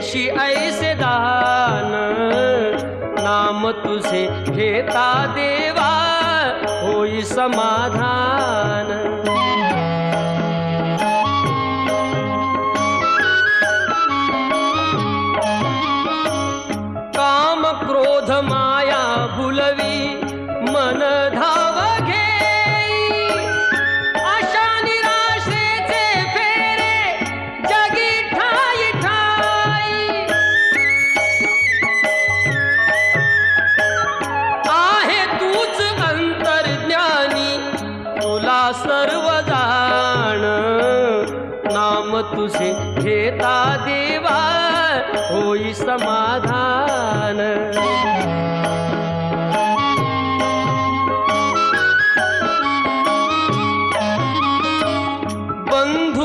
देशी ऐसे दान, नाम तुझे घेता देवा होई समाधान। काम क्रोध माया भुलवी मन धाव घेई, आशा निराशेचे फेरे जगी ठाई ठाई। आहे तूच अंतर्ज्ञानी तुला सर्व जाण, नाम तुझे घेता देवा होई समाधान।